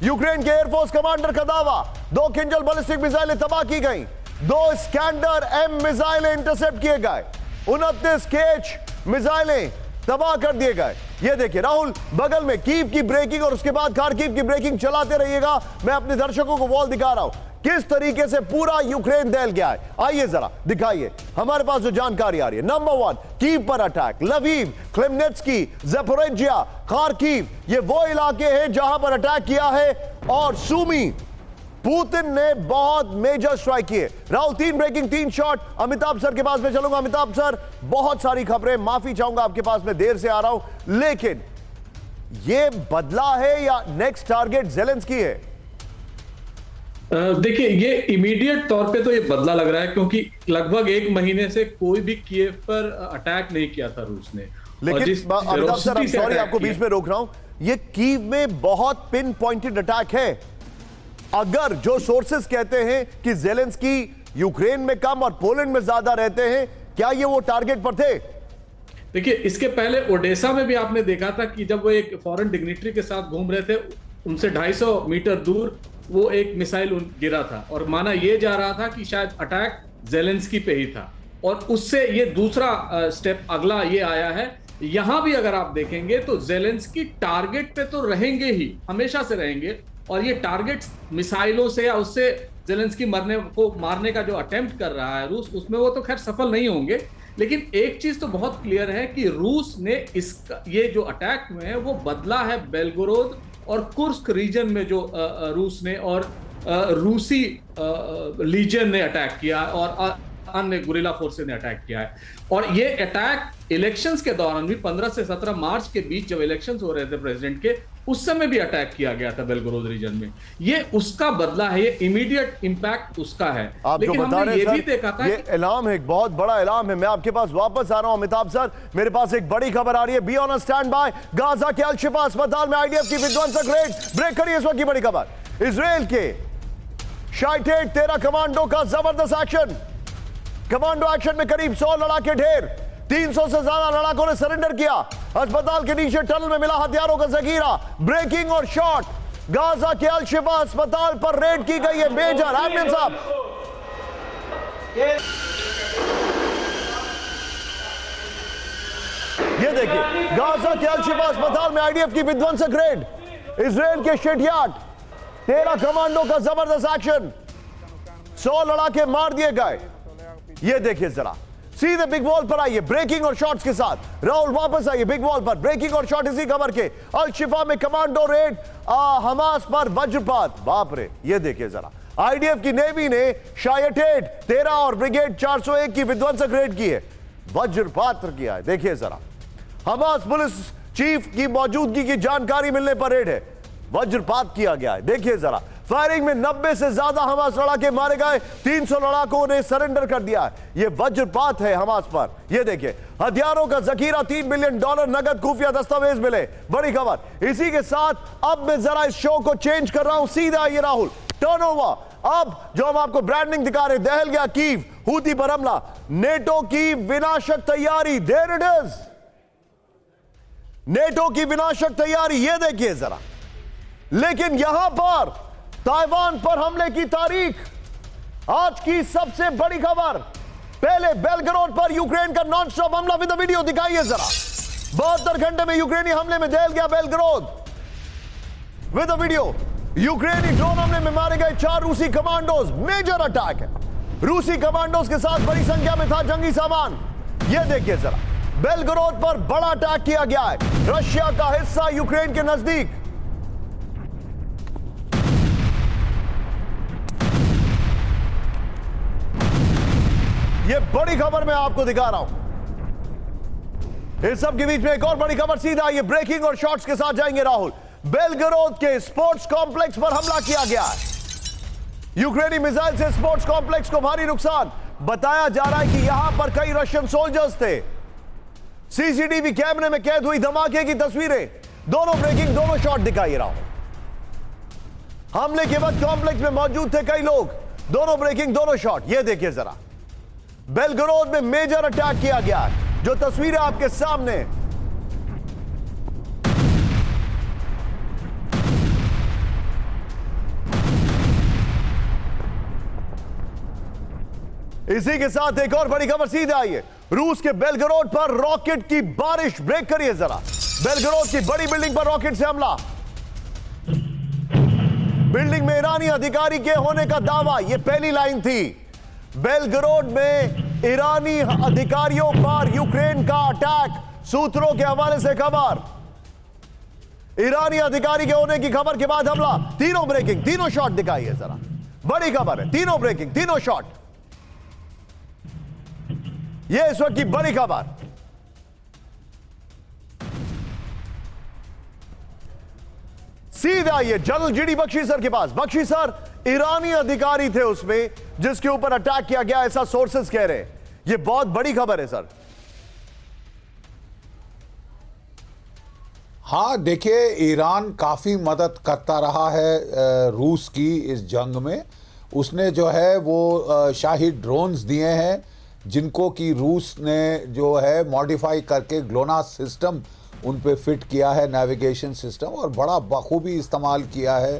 यूक्रेन के एयरफोर्स कमांडर का दावा, 2 किंजल बैलिस्टिक मिसाइलें तबाह की गई। 2 स्कैंडर M मिसाइलें इंटरसेप्ट किए गए। 29 केच मिसाइलें तबाह कर दिए गए। ये देखिए राहुल, बगल में कीव की ब्रेकिंग और उसके बाद खार्किव की ब्रेकिंग चलाते रहिएगा। मैं अपने दर्शकों को वॉल दिखा रहा हूं किस तरीके से पूरा यूक्रेन दहल गया है। आइए जरा दिखाइए हमारे पास जो जानकारी आ रही है। नंबर 1, कीव पर अटैक। लवीव, क्लेमेंस्की, ज़पोरिज्जिया, खार्किव, ये वो इलाके हैं जहां पर अटैक किया है। और सूमी, पुतिन ने बहुत मेजर स्ट्राइक किए। Rahul, 3 breaking 3 shot. Amitabh sir के पास में चलूंगा। अमिताभ सर, बहुत सारी खबरें, माफी चाहूंगा आपके पास में देर से आ रहा हूं, लेकिन ये बदला है या नेक्स्ट टारगेट ज़ेलेंस्की है? देखिए, ये इमीडिएट तौर पे तो ये बदला लग रहा है क्योंकि लगभग 1 महीने से कोई भी कीव पर अटैक नहीं किया था रूस ने। लेकिन अमिताभ सर, सॉरी आपको बीच में रोक रहा हूं, ये कीव में बहुत पिन पॉइंटेड अटैक है। अगर जो सोर्सेस कहते हैं कि ज़ेलेंस्की यूक्रेन में कम और पोलैंड में ज्यादा रहते हैं, क्या ये वो टारगेट पर थे? देखिए, इसके पहले ओडेसा में भी आपने देखा था कि जब वो एक फॉरेन डिग्निटरी के साथ घूम रहे थे, उनसे 250 मीटर दूर वो एक मिसाइल गिरा था और माना यह जा रहा था कि शायद अटैक जेलेंस्की पे ही था। और उससे ये दूसरा स्टेप अगला ये आया है। यहां भी अगर आप देखेंगे तो जेलेंस्की टारगेट पे तो रहेंगे ही, हमेशा से रहेंगे, और ये टारगेट मिसाइलों से या उससे जेलेंस्की मारने का जो अटेम्प्ट कर रहा है रूस, उसमें वो तो खैर सफल नहीं होंगे। लेकिन एक चीज तो बहुत क्लियर है कि रूस ने इसका ये जो अटैक हुए हैं वो बदला है बेलगोरोद और कुर्स्क रीजन में जो रूस ने और रूसी लीजन ने अटैक किया और अन्य गुरिल्ला फोर्सेस ने अटैक किया है। और ये अटैक इलेक्शंस के दौरान भी 15 से 17 मार्च के बीच जब इलेक्शंस हो रहे थे प्रेसिडेंट के, उस समय भी अटैक किया गया था बेलगोरोद रीजन में। ये उसका बदला है, ये इमीडिएट इंपैक्ट उसका है। आप लेकिन जो बता हमने रहे ये हैं भी सर, देखा था ये ऐलान है, एक बहुत बड़ा ऐलान है। मैं आपके पास वापस आ रहा हूं अमिताभ सर, मेरे पास एक बड़ी खबर आ रही है। Be on stand by. Gaza के अल शिफा अस्पताल में आईडीएफ की विध्वंसक रेड। ब्रेक करिए इस वक्त की बड़ी खबर। इजराइल के शाइटेड 13 कमांडो का जबरदस्त एक्शन। कमांडो एक्शन में करीब 100 लड़ाके ढेर, 300 से ज्यादा लड़ाकों ने सरेंडर किया। अस्पताल के नीचे टनल में मिला हथियारों का जखीरा। ब्रेकिंग और शॉट। गाजा के अल शिफा अस्पताल पर रेड की गई है। मेजर एडमिन साहब, ये देखिए, गाजा के अल शिफा अस्पताल में आईडीएफ की विध्वंसक रेड। इजराइल के शिटयार्ड 13 कमांडो का जबरदस्त एक्शन। 100 लड़ाके मार दिए गए। ये देखिए जरा, सीधे बिग वॉल पर आइए ब्रेकिंग और शॉट्स के साथ। राहुल वापस आइए बिग वॉल पर। ब्रेकिंग और शॉट इसी खबर के। अल शिफा में कमांडो रेड, हमास पर वज्रपात। बाप रे, ये देखिए जरा, आईडीएफ की नेवी ने शायटेड 13 और ब्रिगेड 401 की विध्वंसक रेड की है, वज्रपात किया है। देखिए जरा, हमास पुलिस चीफ की मौजूदगी की जानकारी मिलने पर रेड है, वज्रपात किया गया है। देखिए जरा, फायरिंग में 90 से ज्यादा हमास लड़ाके मारे गए, 300 लड़ाकों ने सरेंडर कर दिया है। यह वज्रपात है हमास पर। यह देखिए, हथियारों का जखीरा, $3 बिलियन नगद, खुफिया दस्तावेज मिले। बड़ी खबर इसी के साथ। अब मैं जरा इस शो को चेंज कर रहा हूं, सीधा ये राहुल टर्नओवर। अब जो हम आपको ब्रांडिंग दिखा रहे, दहल गया कीव, हूती पर हमला, नेटो की विनाशक तैयारी। देयर इट इज, नेटो की विनाशक तैयारी, यह देखिए जरा। लेकिन यहां पर ताइवान पर हमले की तारीख, आज की सबसे बड़ी खबर। पहले बेलगरोड पर यूक्रेन का नॉन स्टॉप हमला विद वीडियो दिखाइए जरा। 72 घंटे में यूक्रेनी हमले में दहल गया बेलगरोद विद वीडियो। यूक्रेनी ड्रोन हमले में मारे गए 4 रूसी कमांडोज। मेजर अटैक है। रूसी कमांडोज के साथ बड़ी संख्या में था जंगी सामान। यह देखिए जरा, बेलगरोद पर बड़ा अटैक किया गया है। रशिया का हिस्सा यूक्रेन के नजदीक। यह बड़ी खबर मैं आपको दिखा रहा हूं। इस सब के बीच में एक और बड़ी खबर, सीधा ये ब्रेकिंग और शॉट्स के साथ जाएंगे राहुल। बेलगरोद के स्पोर्ट्स कॉम्प्लेक्स पर हमला किया गया है। यूक्रेनी मिसाइल से स्पोर्ट्स कॉम्प्लेक्स को भारी नुकसान। बताया जा रहा है कि यहां पर कई रशियन सोल्जर्स थे। सीसीटीवी कैमरे में कैद हुई धमाके की तस्वीरें। दोनों ब्रेकिंग, दोनों शॉट दिखाई रहा हूं। हमले के वक्त कॉम्प्लेक्स में मौजूद थे कई लोग। दोनों ब्रेकिंग, दोनों शॉट। यह देखिए जरा, बेलगरोद में मेजर अटैक किया गया है, जो तस्वीरें आपके सामने। इसी के साथ एक और बड़ी खबर, सीधे आइए। रूस के बेलगरोद पर रॉकेट की बारिश। ब्रेक करिए जरा। बेलगरोद की बड़ी बिल्डिंग पर रॉकेट से हमला। बिल्डिंग में ईरानी अधिकारी के होने का दावा, यह पहली लाइन थी। बेलगरोड में ईरानी अधिकारियों पर यूक्रेन का अटैक। सूत्रों के हवाले से खबर, ईरानी अधिकारी के होने की खबर के बाद हमला। तीनों ब्रेकिंग, तीनों शॉट दिखाइए जरा। बड़ी खबर है, तीनों ब्रेकिंग, तीनों शॉट। यह इस वक्त की बड़ी खबर। सीधा ये जनरल जीडी बख्शी सर के पास। बख्शी सर, ईरानी अधिकारी थे उसमें जिसके ऊपर अटैक किया गया, ऐसा सोर्सेस कह रहे हैं। यह बहुत बड़ी खबर है सर। हाँ, देखिए, ईरान काफ़ी मदद करता रहा है रूस की इस जंग में। उसने जो है वो शाही ड्रोन्स दिए हैं, जिनको कि रूस ने जो है मॉडिफाई करके ग्लोनास सिस्टम उन पे फिट किया है, नेविगेशन सिस्टम, और बड़ा बखूबी इस्तेमाल किया है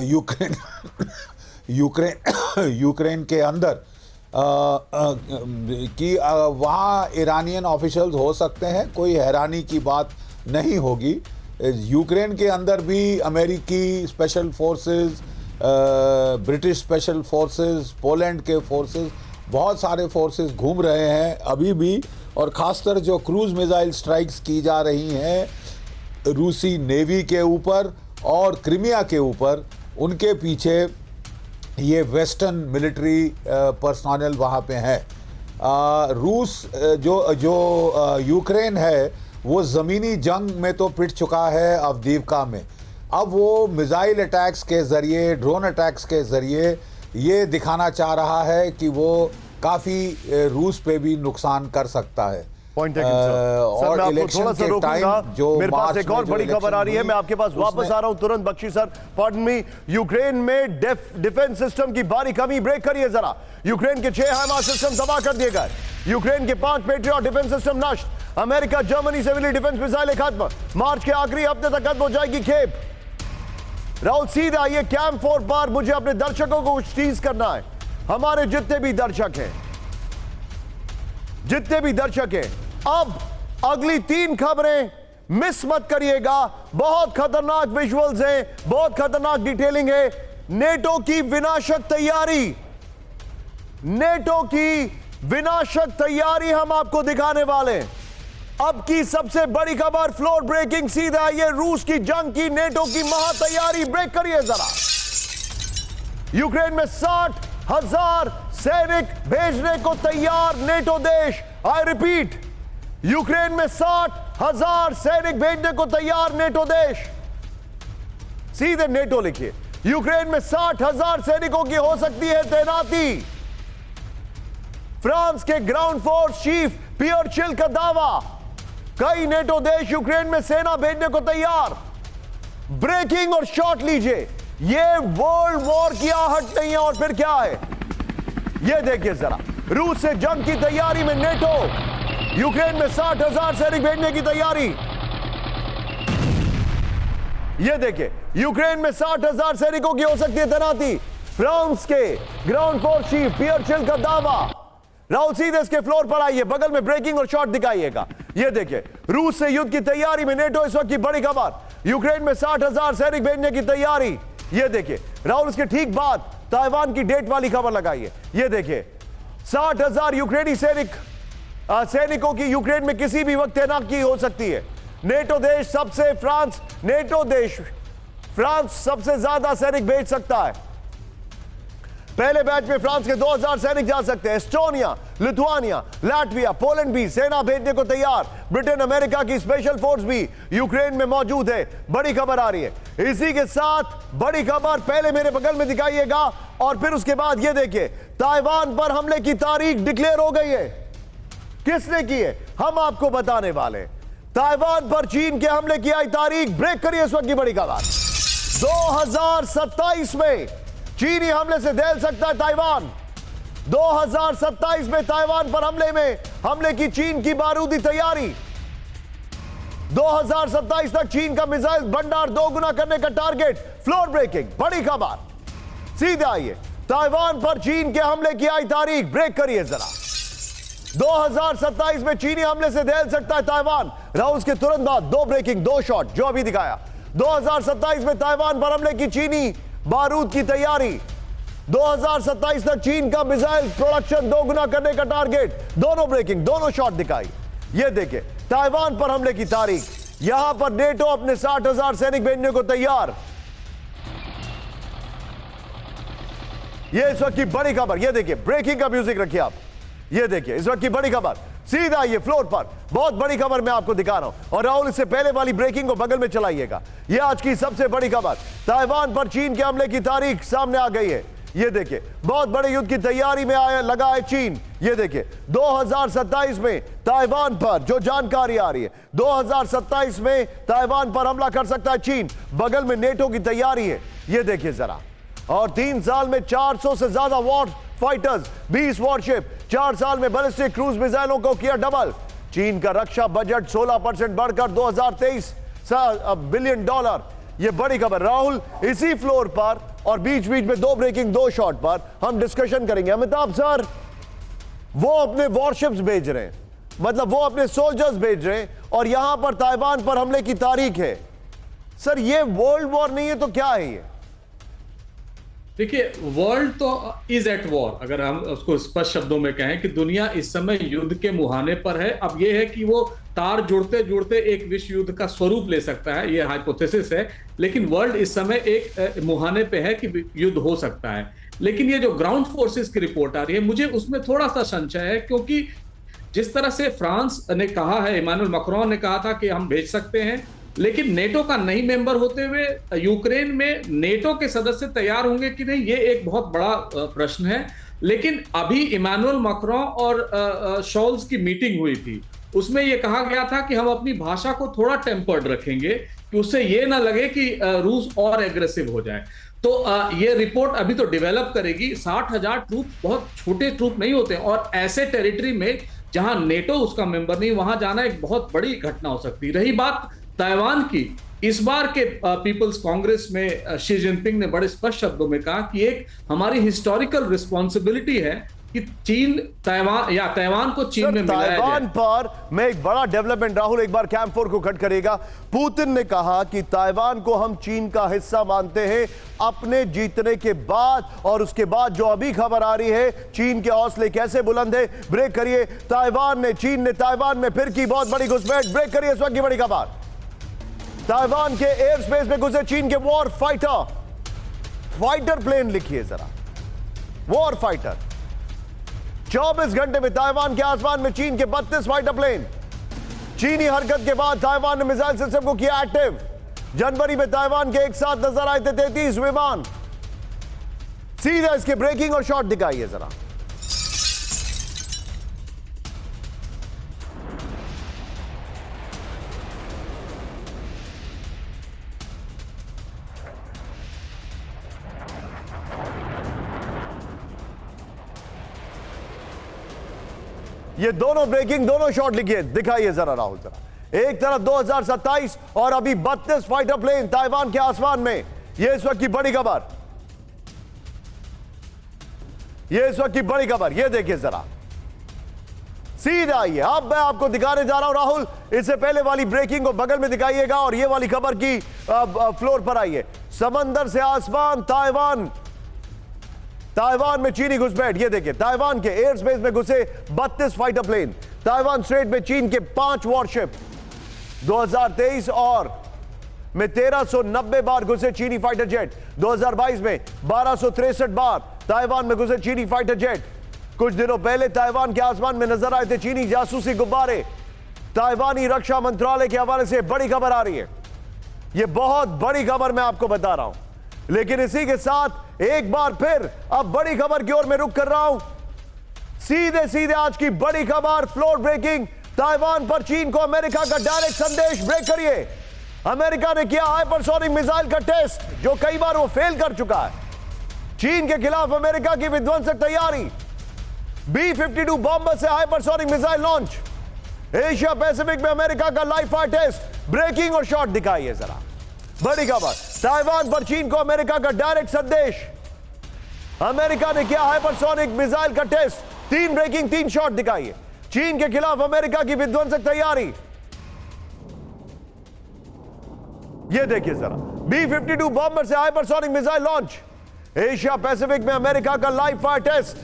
यूक्रेन यूक्रेन के अंदर कि वहाँ ईरानियन ऑफिशियल्स हो सकते हैं, कोई हैरानी की बात नहीं होगी। यूक्रेन के अंदर भी अमेरिकी special forces, British special forces, Poland के फोर्सेस, बहुत सारे फोर्सेस घूम रहे हैं अभी भी, और ख़ासकर जो क्रूज़ मिसाइल स्ट्राइक्स की जा रही हैं रूसी नेवी के ऊपर और क्रीमिया के ऊपर, उनके पीछे ये वेस्टर्न मिलिट्री पर्सनल वहाँ पे हैं। रूस जो यूक्रेन है वो ज़मीनी जंग में तो पिट चुका है अवदीवका में, अब वो मिसाइल अटैक्स के ज़रिए, ड्रोन अटैक्स के ज़रिए ये दिखाना चाह रहा है कि वो काफ़ी रूस पे भी नुकसान कर सकता है। पॉइंट है सर, मैं आपको थोड़ा सा रोकूंगा, मेरे पास एक और बड़ी खबर आ रही है, मैं आपके पास वापस आ रहा हूं तुरंत। Bakshi sir, pardon me, Ukraine में डिफेंस सिस्टम की भारी कमी, ब्रेक करिए जरा। यूक्रेन के 6 हाइमार्स सिस्टम तबाह कर दिए गए, यूक्रेन के 5 पेट्रियट डिफेंस सिस्टम नष्ट, अमेरिका जर्मनी से मिली डिफेंस मिसाइलें खत्म, मार्च के आखिरी हफ्ते तक खत्म हो जाएगी खेप। राहुल सीधा ये कैंप 4 पर मुझे अपने दर्शकों को कुछ टीज करना है, हमारे जितने भी दर्शक हैं, अब अगली 3 खबरें मिस मत करिएगा, बहुत खतरनाक विजुअल्स हैं, बहुत खतरनाक डिटेलिंग है। नेटो की विनाशक तैयारी, नेटो की विनाशक तैयारी हम आपको दिखाने वाले हैं। अब की सबसे बड़ी खबर, फ्लोर ब्रेकिंग, सीधा ये रूस की जंग की, नेटो की महा तैयारी, ब्रेक करिए जरा। यूक्रेन में 60,000 सैनिक भेजने को तैयार नेटो देश, आई रिपीट, यूक्रेन में 60,000 सैनिक भेजने को तैयार नेटो देश, सीधे नेटो लिखिए। यूक्रेन में 60,000 सैनिकों की हो सकती है तैनाती, फ्रांस के ग्राउंड फोर्स चीफ पियर चिल का दावा, कई नेटो देश यूक्रेन में सेना भेजने को तैयार। ब्रेकिंग और शॉट लीजिए, यह वर्ल्ड वॉर की आहट नहीं है, और फिर क्या है यह देखिए जरा। रूस से जंग की तैयारी में नेटो, यूक्रेन में 60,000 सैनिक भेजने की तैयारी, यह देखिए, यूक्रेन में 60,000 सैनिकों की हो सकती है तैनाती, फ्रांस के ग्राउंड फोर्स चीफ पियर चिल का दावा। राहुल सीधे इसके फ्लोर पर आइए, बगल में ब्रेकिंग और शॉट दिखाइएगा। यह देखिए, रूस से युद्ध की तैयारी में नेटो, इस वक्त की बड़ी खबर, यूक्रेन में 60,000 सैनिक भेजने की तैयारी। यह देखिए राहुल, इसके ठीक बाद ताइवान की डेट वाली खबर लगाइए। यह देखिए 60,000 यूक्रेनी सैनिकों की यूक्रेन में किसी भी वक्त तैनात की हो सकती है। नेटो देश सबसे फ्रांस सबसे ज्यादा सैनिक भेज सकता है। पहले बैच में फ्रांस के 2,000 सैनिक जा सकते हैं। एस्टोनिया, लिथुआनिया, लाटविया, पोलैंड भी सेना भेजने को तैयार। ब्रिटेन, अमेरिका की स्पेशल फोर्स भी यूक्रेन में मौजूद है। बड़ी खबर आ रही है। इसी के साथ बड़ी खबर पहले मेरे बगल में दिखाइएगा, और फिर उसके बाद ये देखिए, ताइवान पर हमले की तारीख डिक्लेयर हो गई है। किसने की है हम आपको बताने वाले। ताइवान पर चीन के हमले की आई तारीख, ब्रेक करिए इस वक्त की बड़ी खबर। 2027 में चीनी हमले से दहल सकता है ताइवान। 2027 में ताइवान पर हमले की चीन की बारूदी तैयारी। 2027 तक चीन का मिसाइल भंडार 2 गुना करने का टारगेट। फ्लोर ब्रेकिंग बड़ी खबर, सीधे आइए, ताइवान पर चीन के हमले की आई तारीख, ब्रेक करिए जरा। 2027 में चीनी हमले से दहल सकता है ताइवान। राहुल के तुरंत बाद 2 ब्रेकिंग, 2 शॉट जो अभी दिखाया। 2027 में ताइवान पर हमले की चीनी बारूद की तैयारी। 2027 तक चीन का मिसाइल प्रोडक्शन 2 गुना करने का टारगेट। दोनों ब्रेकिंग, दोनों शॉट दिखाई। यह देखिए ताइवान पर हमले की तारीख। यहां पर नेटो अपने 60,000 सैनिक भेजने को तैयार। यह इस वक्त की बड़ी खबर। यह देखिए, ब्रेकिंग का म्यूजिक रखिए आप। यह देखिए इस वक्त की बड़ी खबर, सीधा ये फ्लोर पर बहुत बड़ी खबर मैं आपको दिखा रहा हूं। और राहुल, इससे पहले वाली ब्रेकिंग को बगल में चलाइएगा। यह आज की सबसे बड़ी खबर, ताइवान पर चीन के हमले की तारीख सामने आ गई है। यह देखिए, बहुत बड़े युद्ध की तैयारी में लगा है चीन। यह देखिए 2027 में ताइवान पर जो जानकारी आ रही है, 2027 में ताइवान पर हमला कर सकता है चीन। बगल में नेटो की तैयारी है, यह देखिए जरा। और 3 साल में 400 से ज्यादा वॉर फाइटर्स, 20 वॉरशिप, 4 साल में बैलिस्टिक क्रूज मिसाइलों को किया डबल। चीन का रक्षा बजट 16% बढ़कर 2023 बिलियन डॉलर। यह बड़ी खबर। राहुल, इसी फ्लोर पर और बीच बीच में 2 ब्रेकिंग 2 शॉट पर हम डिस्कशन करेंगे। अमिताभ सर, वो अपने वॉरशिप्स भेज रहे हैं, मतलब वो अपने सोल्जर्स भेज रहे हैं और यहां पर ताइवान पर हमले की तारीख है। सर, ये वर्ल्ड वॉर नहीं है तो क्या है ये? देखिए, वर्ल्ड तो इज एट वॉर, अगर हम उसको स्पष्ट शब्दों में कहें कि दुनिया इस समय युद्ध के मुहाने पर है। अब यह है कि वो तार जुड़ते जुड़ते एक विश्व युद्ध का स्वरूप ले सकता है, ये हाइपोथेसिस है, लेकिन वर्ल्ड इस समय एक मुहाने पे है कि युद्ध हो सकता है। लेकिन ये जो ग्राउंड फोर्सेस की रिपोर्ट आ रही है, मुझे उसमें थोड़ा सा संशय है, क्योंकि जिस तरह से फ्रांस ने कहा है, इमानुएल मैक्रोन ने कहा था कि हम भेज सकते हैं, लेकिन नेटो का नहीं मेंबर होते हुए यूक्रेन में नेटो के सदस्य तैयार होंगे कि नहीं, ये एक बहुत बड़ा प्रश्न है। लेकिन अभी इमानुएल मैक्रोन और शोल्ज की मीटिंग हुई थी, उसमें यह कहा गया था कि हम अपनी भाषा को थोड़ा टेम्पर्ड रखेंगे कि उससे यह ना लगे कि रूस और एग्रेसिव हो जाए। तो ये रिपोर्ट अभी तो डेवलप करेगी। 60,000 ट्रूप बहुत छोटे ट्रूप नहीं होते, और ऐसे टेरिटरी में जहां नेटो उसका मेंबर नहीं, वहां जाना एक बहुत बड़ी घटना हो सकती है। रही बात ताइवान की, इस बार के पीपल्स कांग्रेस में शी जिनपिंग ने बड़े स्पष्ट शब्दों में कहा कि एक हमारी हिस्टोरिकल रिस्पॉन्सिबिलिटी है कि चीन ताइवान या ताइवान को चीन में मिलाया जाए। ताइवान पर मैं एक बड़ा डेवलपमेंट, राहुल एक बार कैंप 4 को कट करेगा। पुतिन ने कहा कि ताइवान को हम चीन का हिस्सा मानते हैं अपने जीतने के बाद, और उसके बाद जो अभी खबर आ रही है, चीन के हौसले कैसे बुलंद है। ब्रेक करिए। चीन ने ताइवान में फिर की बहुत बड़ी घुसपैठ। ब्रेक करिए, इस वक्त की बड़ी खबर। ताइवान के एयर स्पेस में घुसे चीन के वॉर फाइटर प्लेन, लिखिए जरा, वॉर फाइटर। 24 घंटे में ताइवान के आसमान में चीन के 32 फाइटर प्लेन। चीनी हरकत के बाद ताइवान ने मिसाइल सिस्टम को किया एक्टिव। जनवरी में ताइवान के एक साथ नजर आए थे 33 विमान। सीधा इसके ब्रेकिंग और शॉट दिखाइए जरा। ये दोनों ब्रेकिंग, दोनों शॉट लिखिए, दिखाइए जरा राहुल जरा। एक तरफ 2027 और अभी 32 फाइटर प्लेन ताइवान के आसमान में। ये इस वक्त की बड़ी खबर, ये इस वक्त की बड़ी खबर। ये देखिए जरा, सीधा आइए। अब मैं आपको दिखाने जा रहा हूं राहुल, इससे पहले वाली ब्रेकिंग को बगल में दिखाइएगा और ये वाली खबर की फ्लोर पर आइए। समंदर से आसमान, ताइवान में चीनी घुसपैठ। ये देखिए, ताइवान के एयर स्पेस में घुसे 32 फाइटर प्लेन। ताइवान स्ट्रेट में चीन के 5 वॉरशिप। 2023 और में 1390 बार घुसे चीनी फाइटर जेट। 2022 में 1263 बार ताइवान में घुसे चीनी फाइटर जेट। कुछ दिनों पहले ताइवान के आसमान में नजर आए थे चीनी जासूसी गुब्बारे। ताइवानी रक्षा मंत्रालय के हवाले से बड़ी खबर आ रही है। यह बहुत बड़ी खबर मैं आपको बता रहा हूं, लेकिन इसी के साथ एक बार फिर अब बड़ी खबर की ओर मैं रुक कर रहा हूं। सीधे सीधे आज की बड़ी खबर, फ्लोर ब्रेकिंग। ताइवान पर चीन को अमेरिका का डायरेक्ट संदेश। ब्रेक करिए। अमेरिका ने किया हाइपरसोनिक मिसाइल का टेस्ट, जो कई बार वो फेल कर चुका है। चीन के खिलाफ अमेरिका की विध्वंसक तैयारी। B-52 बॉम्बर से hypersonic missile launch. Asia Pacific में अमेरिका का लाइव फायर टेस्ट। ब्रेकिंग और शॉट दिखाइए जरा। बड़ी खबर, ताइवान पर चीन को अमेरिका का डायरेक्ट संदेश। अमेरिका ने किया हाइपरसोनिक मिसाइल का टेस्ट। 3 ब्रेकिंग 3 शॉट दिखाइए। चीन के खिलाफ अमेरिका की विध्वंसक तैयारी। यह देखिए जरा, B-52 बॉम्बर से hypersonic missile launch. Asia Pacific में अमेरिका का लाइव फायर टेस्ट।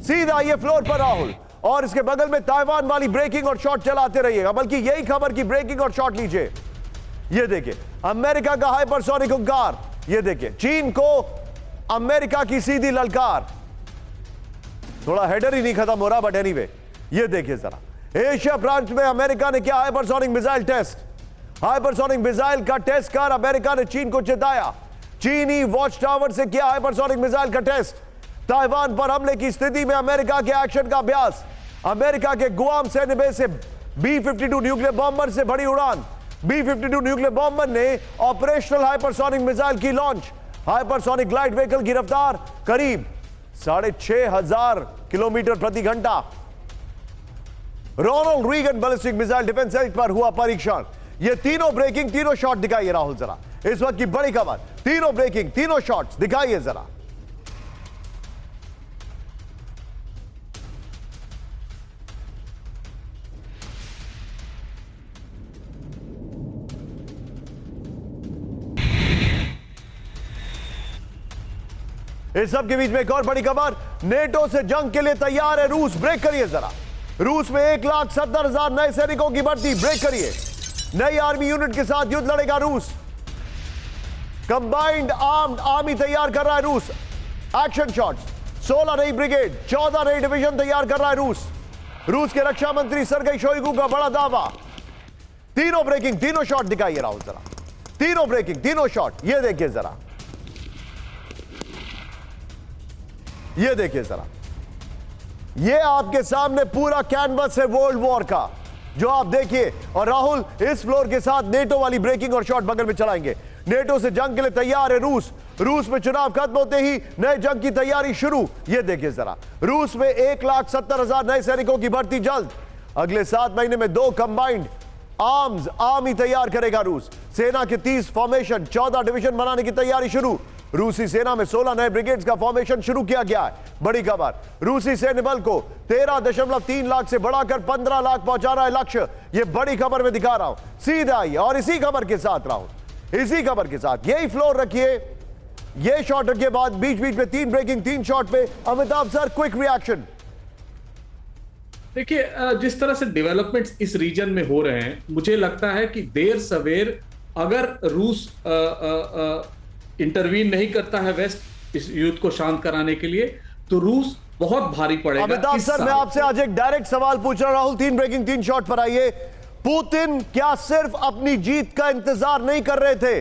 सीधा ये फ्लोर पर राहुल, और इसके बगल में ताइवान वाली ब्रेकिंग और शॉट चलाते रहिएगा, बल्कि यही खबर की ब्रेकिंग और शॉट लीजिए। ये देखिए, अमेरिका का हाइपरसोनिक हुंकार। ये देखिए, चीन को अमेरिका की सीधी ललकार। थोड़ा हेडर ही नहीं खत्म हो रहा, बट एनीवे, ये देखिए जरा। एशिया प्रांत में अमेरिका ने किया hypersonic missile test. Hypersonic missile का टेस्ट कर अमेरिका ने चीन को चेताया। चीनी वॉच टावर से किया हाइपरसोनिक मिसाइल का टेस्ट। ताइवान पर हमले की स्थिति में अमेरिका के एक्शन का अभ्यास। अमेरिका के गुआम सैन्य बेस से B-52 न्यूक्लियर बॉम्बर से बड़ी उड़ान। B-52 न्यूक्लियर बॉम्बर ने ऑपरेशनल हाइपरसोनिक मिसाइल की लॉन्च। हाइपरसोनिक ग्लाइड व्हीकल की रफ्तार करीब 6,500 किलोमीटर प्रति घंटा। Ronald Reagan ballistic missile defence site पर हुआ परीक्षण। ये तीनों ब्रेकिंग, तीनों शॉट दिखाइए राहुल जरा, इस वक्त की बड़ी खबर, तीनों ब्रेकिंग, तीनों शॉट्स दिखाइए जरा। इस सब के बीच में एक और बड़ी खबर, नेटो से जंग के लिए तैयार है रूस। ब्रेक करिए जरा। रूस में 1,70,000 नए सैनिकों की भर्ती। ब्रेक करिए। नई आर्मी यूनिट के साथ युद्ध लड़ेगा रूस। कंबाइंड आर्म्ड आर्मी तैयार कर रहा है रूस। एक्शन शॉट्स, 16 नई ब्रिगेड, 14 नई डिवीजन तैयार कर रहा है रूस। रूस के रक्षा मंत्री सरगेई शोइगु का बड़ा दावा। तीनों ब्रेकिंग, तीनों शॉट दिखाइए राहुल जरा। तीनों ब्रेकिंग, तीनों शॉट, ये देखिए जरा, ये देखिए जरा, ये आपके सामने पूरा कैनवस है वर्ल्ड वॉर का, जो आप देखिए। और राहुल इस फ्लोर के साथ नेटो वाली ब्रेकिंग और शॉट बगल में चलाएंगे। नेटो से जंग के लिए तैयार है रूस। रूस में चुनाव खत्म होते ही नए जंग की तैयारी शुरू। ये देखिए जरा, रूस में 1,70,000 नए सैनिकों की भर्ती जल्द। अगले 7 महीने में 2 कंबाइंड आर्म्स आर्मी तैयार करेगा रूस। सेना के 30 फॉर्मेशन, 14 डिवीजन बनाने की तैयारी शुरू। रूसी सेना में 16 नए ब्रिगेड्स का फॉर्मेशन शुरू किया गया है। बड़ी खबर, रूसी सैन्य बल को 13.3 लाख से बढ़ाकर 15 लाख पहुंचाना है लक्ष्य। ये बड़ी खबर में दिखा रहा हूं, सीधा ही। और इसी खबर के साथ राहुल, इसी खबर के साथ यही फ्लोर रखिए, ये शॉट रखिए, बाद बीच बीच में 3 ब्रेकिंग, 3 शॉट पे अमिताभ सर क्विक रिएक्शन। देखिए, जिस तरह से डेवलपमेंट्स इस रीजन में हो रहे हैं, मुझे लगता है कि देर सवेर अगर रूस इंटरवीन नहीं करता है वेस्ट इस युद्ध को शांत कराने के लिए, तो रूस बहुत भारी पड़ेगा। अमिताभ सर, मैं आपसे आज एक डायरेक्ट सवाल पूछ रहा हूं। राहुल 3 ब्रेकिंग, 3 शॉट पर आइए। पुतिन क्या सिर्फ अपनी जीत का इंतजार नहीं कर रहे थे?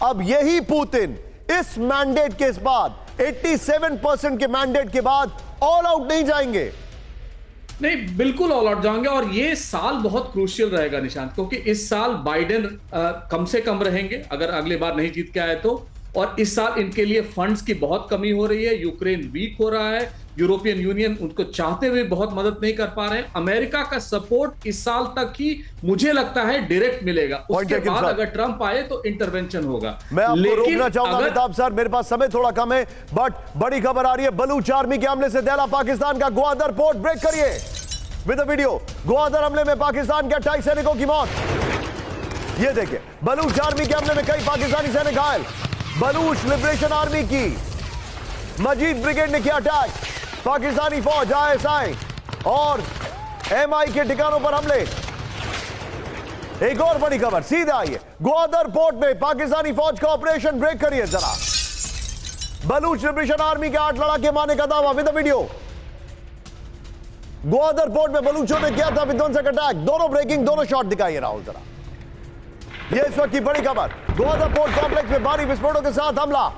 अब यही पुतिन इस मैंडेट के बाद, 87% के मैंडेट के बाद ऑल आउट नहीं जाएंगे? नहीं, बिल्कुल ऑल आउट जाएंगे। और ये साल बहुत क्रूशियल रहेगा निशांत, क्योंकि इस साल बाइडेन कम से कम रहेंगे अगर अगली बार नहीं जीत के आए तो। और इस साल इनके लिए फंड्स की बहुत कमी हो रही है। यूक्रेन वीक हो रहा है। यूरोपियन यूनियन उनको चाहते हुए बहुत मदद नहीं कर पा रहे हैं। अमेरिका का सपोर्ट इस साल तक ही मुझे लगता है डायरेक्ट मिलेगा। उसके बाद अगर ट्रंप आए तो इंटरवेंशन होगा। मैं आपको रोकना चाहूंगा अमिताभ सर, मेरे पास समय थोड़ा कम है, बट बड़ी खबर आ रही है। बलूच आर्मी के हमले से दहला पाकिस्तान का ग्वादर पोर्ट। ब्रेक करिए विद द वीडियो। ग्वादर हमले में पाकिस्तान के 28 सैनिकों की मौत। ये देखिए, बलूच आर्मी के हमले में कई पाकिस्तानी सैनिक घायल। बलूच लिबरेशन आर्मी की मजीद ब्रिगेड ने किया अटैक। पाकिस्तानी फौज, ISI और MI के ठिकानों पर हमले। एक और बड़ी खबर, सीधे आइए। ग्वादर पोर्ट में पाकिस्तानी फौज का ऑपरेशन। ब्रेक करिए जरा। बलूच लिबरेशन आर्मी के 8 लड़ाके मारने का दावा with the video. Gwadar port में बलूचों ने किया था विध्वंसक अटैक। दोनों ब्रेकिंग, दोनों शॉट दिखाइए राहुल जरा। यह इस वक्त की बड़ी खबर। ग्वादर पोर्ट कॉम्प्लेक्स में भारी विस्फोटों के साथ हमला।